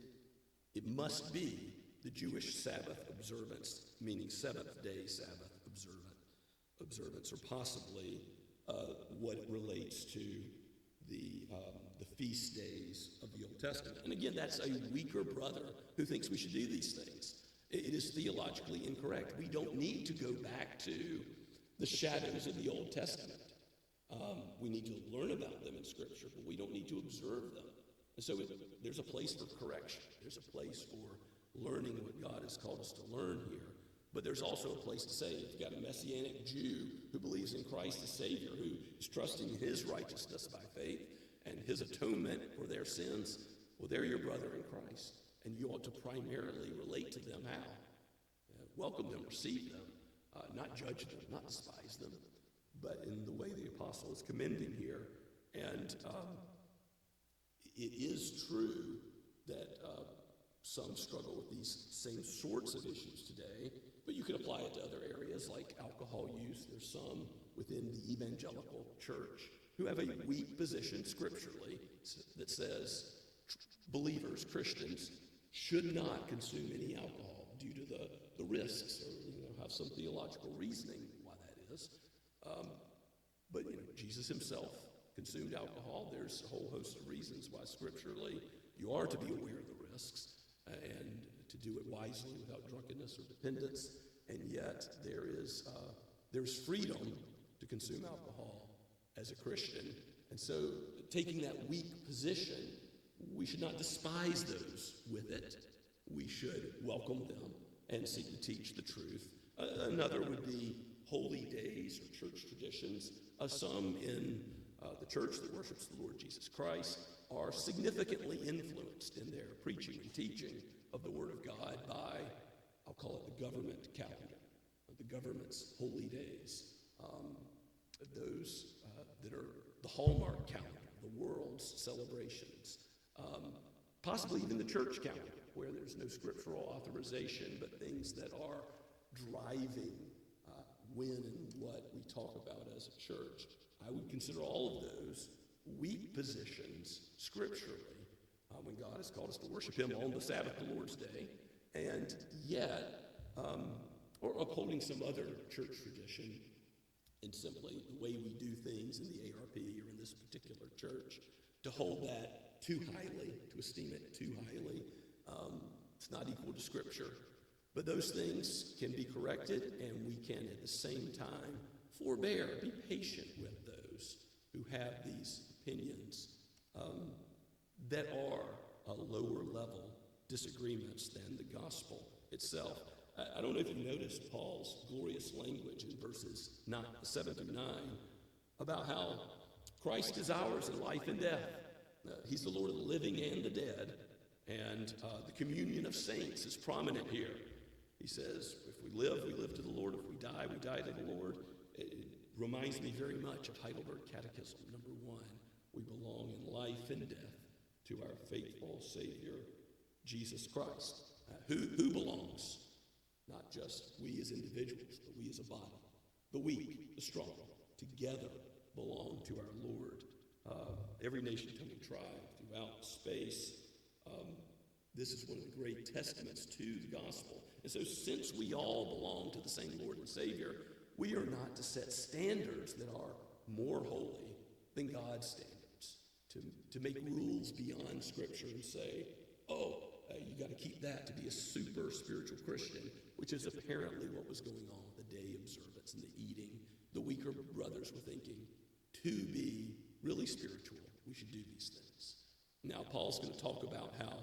it must be the Jewish Sabbath observance, meaning seventh-day Sabbath observance, or possibly what it relates to the feast days of the Old Testament. And again, that's a weaker brother who thinks we should do these things. It is theologically incorrect. We don't need to go back to the shadows of the Old Testament. We need to learn about them in Scripture, but we don't need to observe them. And so there's a place for correction. There's a place for learning what God has called us to learn here. But there's also a place to say, if you've got a Messianic Jew who believes in Christ as Savior, who is trusting in his righteousness by faith and his atonement for their sins, well, they're your brother in Christ. And you ought to primarily relate to them how? Welcome them, receive them, not judge them, not despise them, but in the way the apostle is commending here. And it is true that some struggle with these same sorts of issues today, but you can apply it to other areas like alcohol use. There's some within the evangelical church who have a weak position scripturally that says believers, Christians, should not consume any alcohol due to the risks, or have some theological reasoning why that is. But Jesus himself consumed alcohol. There's a whole host of reasons why scripturally you are to be aware of the risks and to do it wisely without drunkenness or dependence. And yet there's freedom to consume alcohol as a Christian. And so taking that weak position, we should not despise those with it. We should welcome them and seek to teach the truth. Another would be holy days or church traditions. Some in the church that worships the Lord Jesus Christ are significantly influenced in their preaching and teaching of the Word of God by, I'll call it the government calendar, the government's holy days, those that are the hallmark calendar, the world's celebrations, possibly even the church calendar, where there's no scriptural authorization, but things that are driving when and what we talk about as a church. I would consider all of those weak positions scripturally when God has called us to worship him on the Sabbath, the Lord's Day, and yet, or upholding some other church tradition and simply the way we do things in the ARP or in this particular church, to hold that too highly, to esteem it too highly. It's not equal to Scripture. But those things can be corrected, and we can at the same time forbear, be patient with those who have these opinions that are lower level disagreements than the gospel itself. I don't know if you noticed Paul's glorious language in verses 7 through 9 about how Christ is ours in life and death. He's the Lord of the living and the dead, and the communion of saints is prominent here. He says, if we live to the Lord. If we die to the Lord. It reminds me very much of Heidelberg Catechism, number 1. We belong in life and death to our faithful Savior, Jesus Christ. Who belongs? Not just we as individuals, but we as a body. The weak, the strong, together belong to our Lord. Every nation, tongue, and tribe throughout space. This is one of the great testaments to the gospel. And so since we all belong to the same Lord and Savior, we are not to set standards that are more holy than God's standards, to make rules beyond Scripture and say, you got to keep that to be a super spiritual Christian, which is apparently what was going on with the day observance and the eating. The weaker brothers were thinking, to be really spiritual, we should do these things. Now, Paul's going to talk about how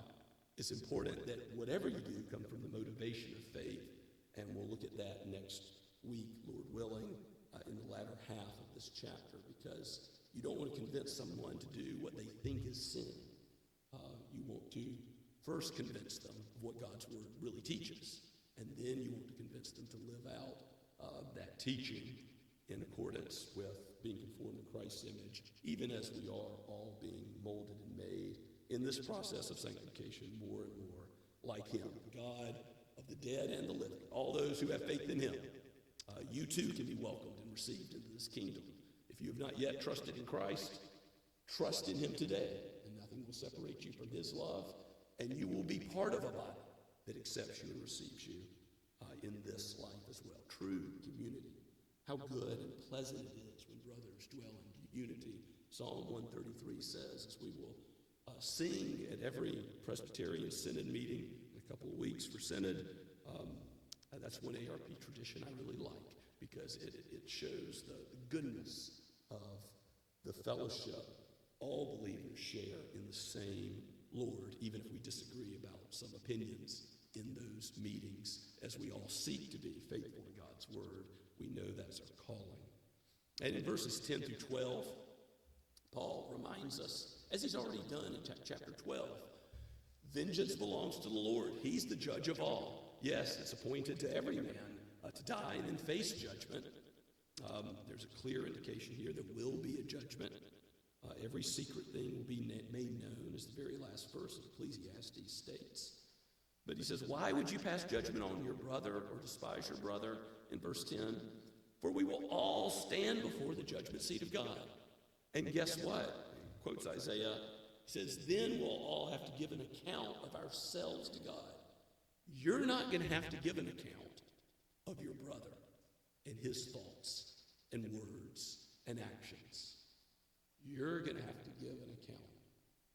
it's important that whatever you do come from the motivation of faith, and we'll look at that next week, Lord willing, in the latter half of this chapter, because you don't want to convince someone to do what they think is sin. You want to first convince them of what God's Word really teaches, and then you want to convince them to live out that teaching in accordance with being conformed to Christ's image, even as we are all being molded and made in this process of sanctification more and more like Him, God of the dead and the living, all those who have faith in Him. You too can be welcomed and received into this kingdom. If you have not yet trusted in Christ, trust in Him today, and nothing will separate you from His love, and you will be part of a body that accepts you and receives you in this life as well. True community. How good and pleasant it is when brothers dwell in unity. Psalm 133 says, as we will sing at every Presbyterian Synod meeting in a couple of weeks for Synod, that's one ARP tradition I really like, because it shows the goodness of the fellowship. All believers share in the same Lord, even if we disagree about some opinions in those meetings, as we all seek to be faithful to God's Word. We know that's our calling. And in verses 10 through 12, Paul reminds us, as he's already done in chapter 12, vengeance belongs to the Lord. He's the judge of all. Yes, it's appointed to every man to die and then face judgment. There's a clear indication here there will be a judgment. Every secret thing will be made known, as the very last verse of Ecclesiastes states. But he says, why would you pass judgment on your brother or despise your brother? In verse 10, for we will all stand before the judgment seat of God. And guess what? He quotes Isaiah. He says, then we'll all have to give an account of ourselves to God. You're not going to have to give an account of your brother and his thoughts and words and actions. You're going to have to give an account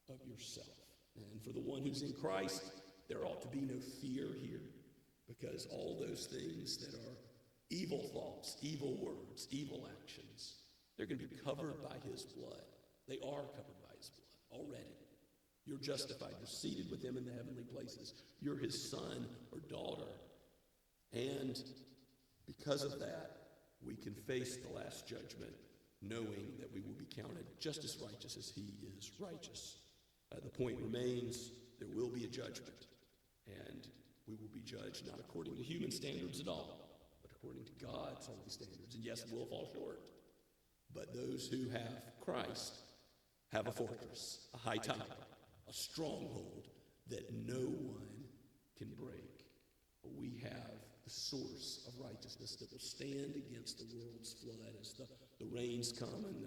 of yourself. And for the one who's in Christ, there ought to be no fear here, because all those things that are evil thoughts, evil words, evil actions, they're going to be covered by His blood. They are covered by His blood already. You're justified. You're seated with Him in the heavenly places. You're His son or daughter. And because of that, we can face the last judgment, knowing that we will be counted just as righteous as He is righteous. The point remains, there will be a judgment, and we will be judged not according to human standards at all, but according to God's holy standards. And yes, we'll fall short. But those who have Christ have a fortress, a high tower, a stronghold that no one can break. We have the source of righteousness that will stand against the world's flood as the rains come and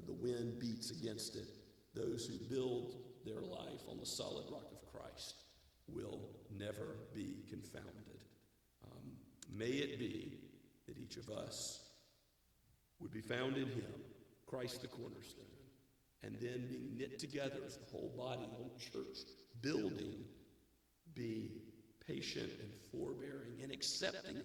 the wind beats against it. Those who build their life on the solid rock of Christ will never be confounded. May it be that each of us would be found in Him, Christ the cornerstone, and then being knit together as the whole body, the whole church building, be patient and forbearing and accepting of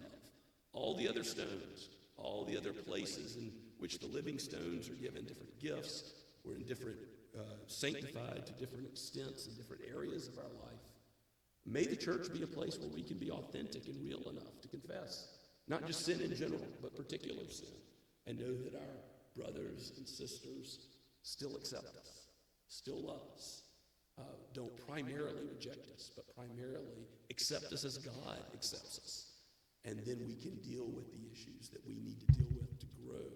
all the other stones, all the other places in which the living stones are given different gifts, or in different, sanctified to different extents in different areas of our life. May the church be a place where we can be authentic and real enough to confess, not just sin in general, but particular sin, and know that our brothers and sisters still accept us, still love us, don't primarily reject us, but primarily accept us as God accepts us. And then we can deal with the issues that we need to deal with to grow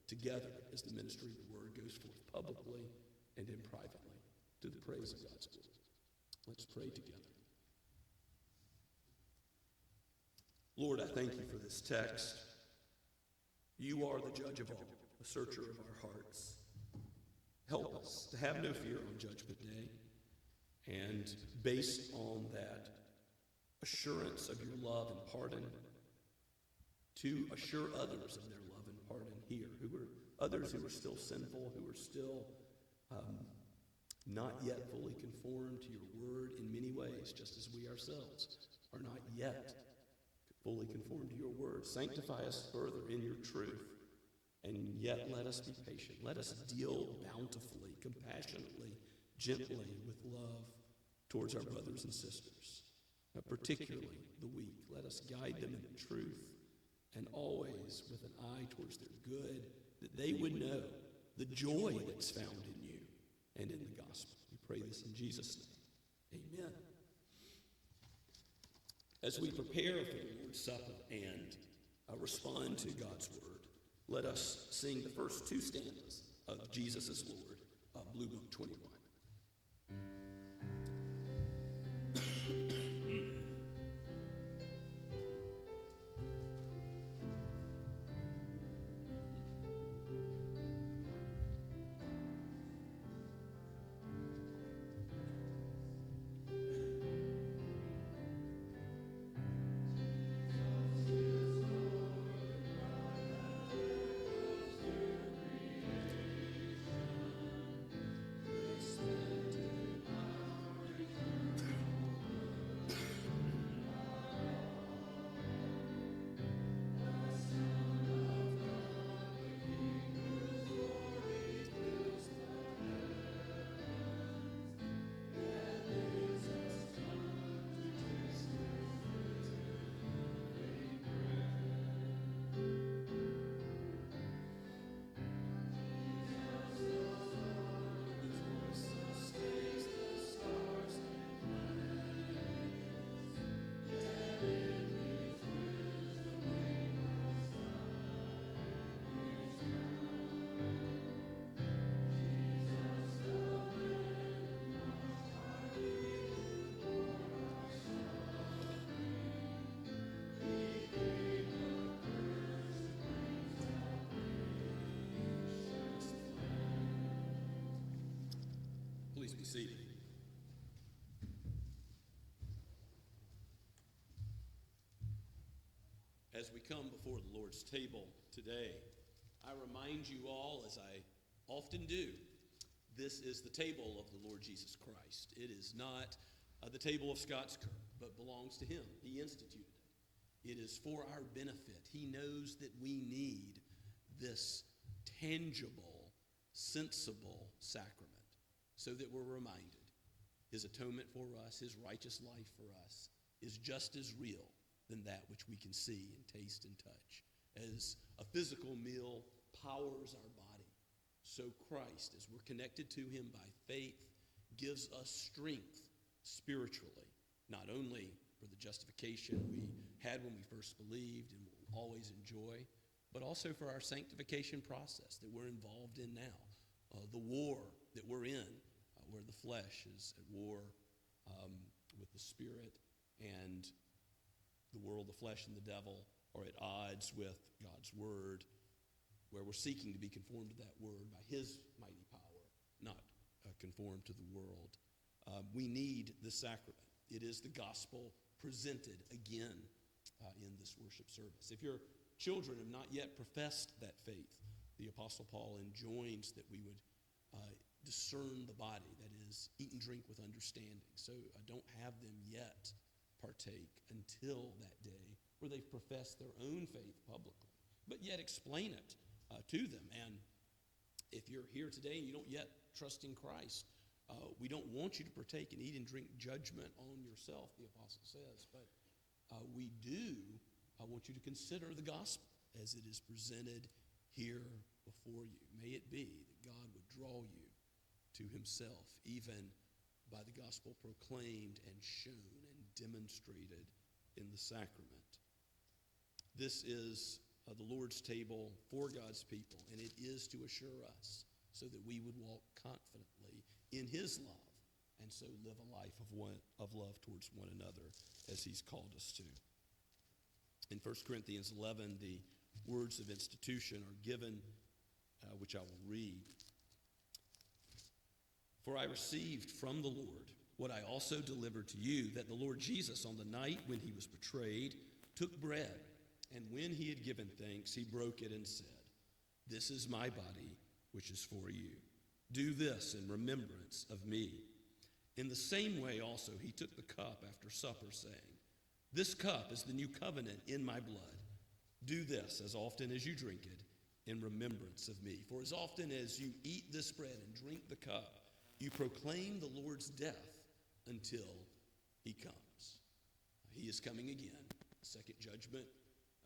together as the ministry of the word goes forth publicly and then privately to the praise of God's word. Let's pray together. Lord, I thank you for this text. You are the judge of all, the searcher of our hearts. Help us to have no fear on Judgment Day, and based on that assurance of your love and pardon, to assure others of their love and pardon here, others who are still sinful, who are still not yet fully conformed to your word in many ways, just as we ourselves are not yet fully conformed to your word. Sanctify us further in your truth, and yet let us be patient. Let us deal bountifully, compassionately, gently with love towards our brothers and sisters, particularly the weak. Let us guide them in the truth, and always with an eye towards their good, that they would know the joy that's found in you and in the gospel. We pray this in Jesus' name. Amen. As we prepare for the Lord's Supper and respond to God's word, let us sing the first two stanzas of Jesus is Lord, Blue Book 21. Please be seated. As we come before the Lord's table today, I remind you all, as I often do, this is the table of the Lord Jesus Christ. It is not the table of Scots Kirk, but belongs to him. He instituted it. It is for our benefit. He knows that we need this tangible, sensible sacrament, so that we're reminded his atonement for us, his righteous life for us, is just as real than that which we can see and taste and touch. As a physical meal powers our body, so Christ, as we're connected to him by faith, gives us strength spiritually, not only for the justification we had when we first believed and will always enjoy, but also for our sanctification process that we're involved in now, the war that we're in, where the flesh is at war with the spirit, and the world, the flesh, and the devil are at odds with God's word, where we're seeking to be conformed to that word by his mighty power, not conformed to the world. We need the sacrament. It is the gospel presented again in this worship service. If your children have not yet professed that faith, the Apostle Paul enjoins that we would discern the body, that is, eat and drink with understanding. So don't have them yet partake until that day where they've professed their own faith publicly, but yet explain it to them. And if you're here today and you don't yet trust in Christ, we don't want you to partake and eat and drink judgment on yourself, the apostle says, but we do want you to consider the gospel as it is presented here before you. May it be that God would draw you to himself, even by the gospel proclaimed and shown and demonstrated in the sacrament. This is the Lord's table for God's people, and it is to assure us so that we would walk confidently in his love and so live a life of love towards one another as he's called us to. In 1 Corinthians 11, the words of institution are given, which I will read. For I received from the Lord what I also delivered to you, that the Lord Jesus, on the night when he was betrayed, took bread, and when he had given thanks, he broke it and said, "This is my body, which is for you. Do this in remembrance of me." In the same way also he took the cup after supper, saying, "This cup is the new covenant in my blood. Do this as often as you drink it in remembrance of me. For as often as you eat this bread and drink the cup, you proclaim the Lord's death until he comes." He is coming again. The second judgment,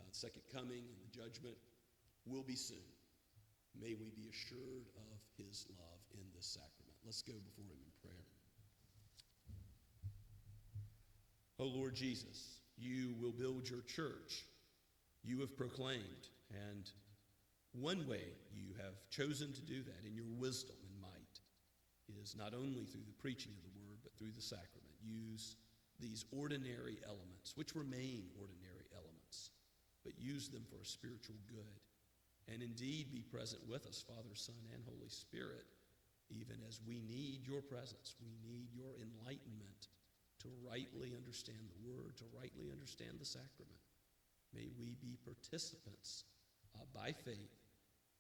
the second coming and the judgment will be soon. May we be assured of his love in this sacrament. Let's go before him in prayer. O Lord Jesus, you will build your church. You have proclaimed, and one way you have chosen to do that in your wisdom and might is not only through the preaching of the word, but through the sacrament. Use these ordinary elements, which remain ordinary elements, but use them for a spiritual good. And indeed be present with us, Father, Son, and Holy Spirit, even as we need your presence. We need your enlightenment to rightly understand the word, to rightly understand the sacrament. May we be participants by faith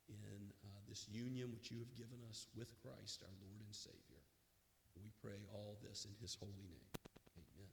in this union which you have given us with Christ, our Lord and Savior. We pray all this in his holy name. Amen.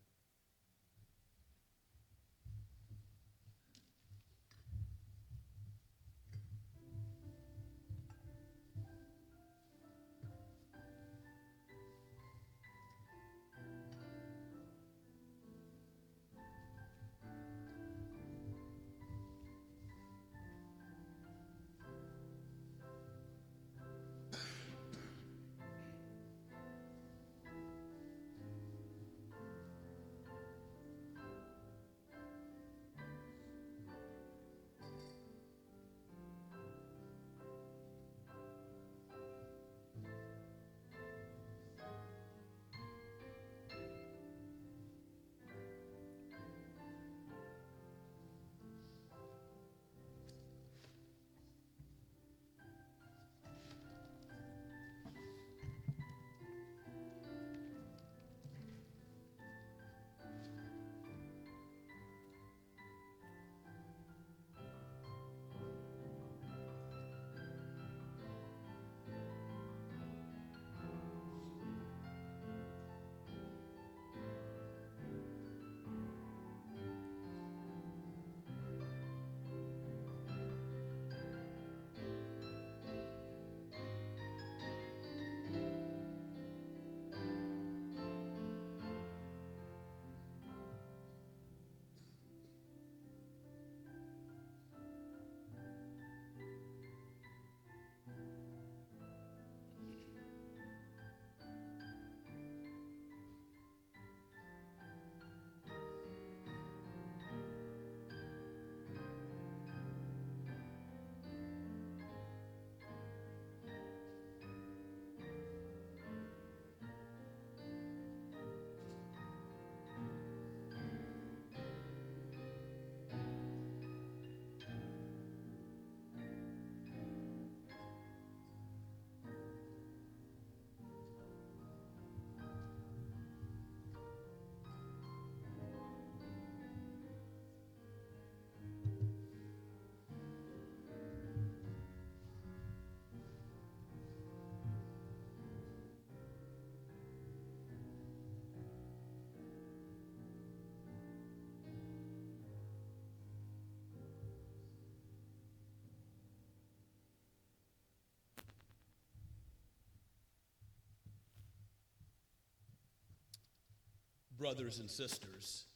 brothers and sisters,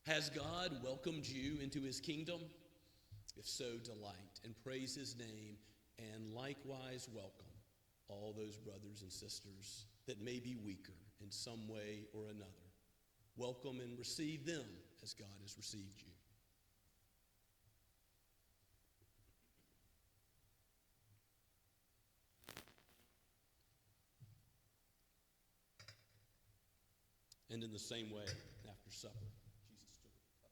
has God welcomed you into his kingdom? If so, delight and praise his name, and likewise welcome all those brothers and sisters that may be weaker in some way or another. Welcome and receive them as God has received you. And in the same way, after supper, Jesus took a cup.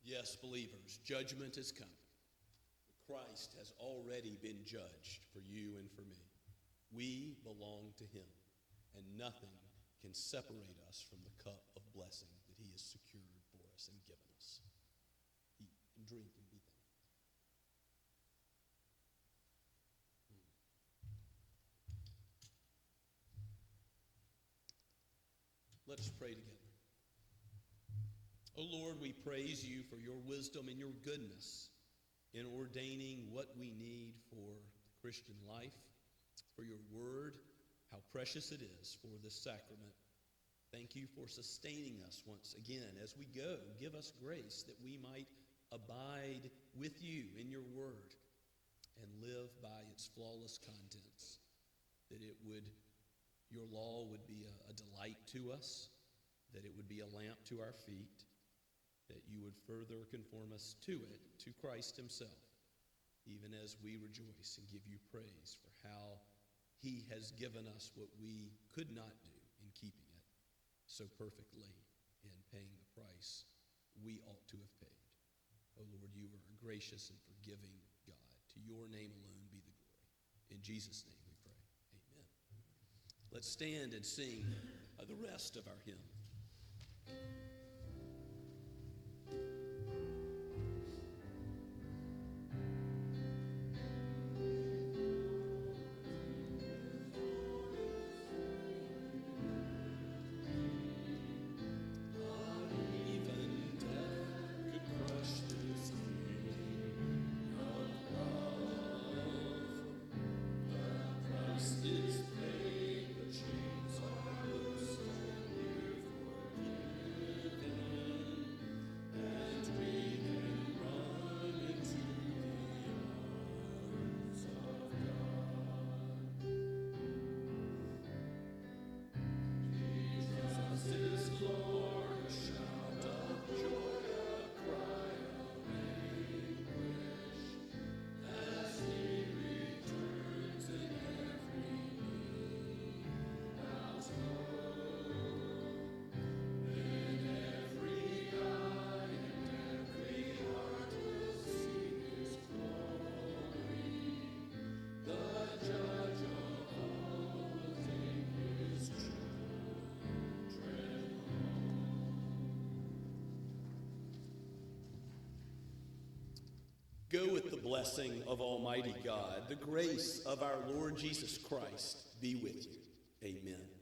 Yes, believers, judgment is coming. Christ has already been judged for you and for me. We belong to him, and nothing can separate us from the cup of blessing that he has secured for us and given us. Eat and drink and be thankful. Let us pray together. O Lord, we praise you for your wisdom and your goodness in ordaining what we need for the Christian life, for your word, how precious it is for this sacrament. Thank you for sustaining us once again as we go. Give us grace that we might abide with you in your word and live by its flawless contents, that your law would be a delight to us, that it would be a lamp to our feet, that you would further conform us to it, to Christ himself, even as we rejoice and give you praise for how he has given us what we could not do in keeping it so perfectly in paying the price we ought to have paid. Oh Lord, you are a gracious and forgiving God. To your name alone be the glory. In Jesus' name we pray. Amen. Let's stand and sing the rest of our hymn. Go with the blessing of Almighty God. The grace of our Lord Jesus Christ be with you. Amen.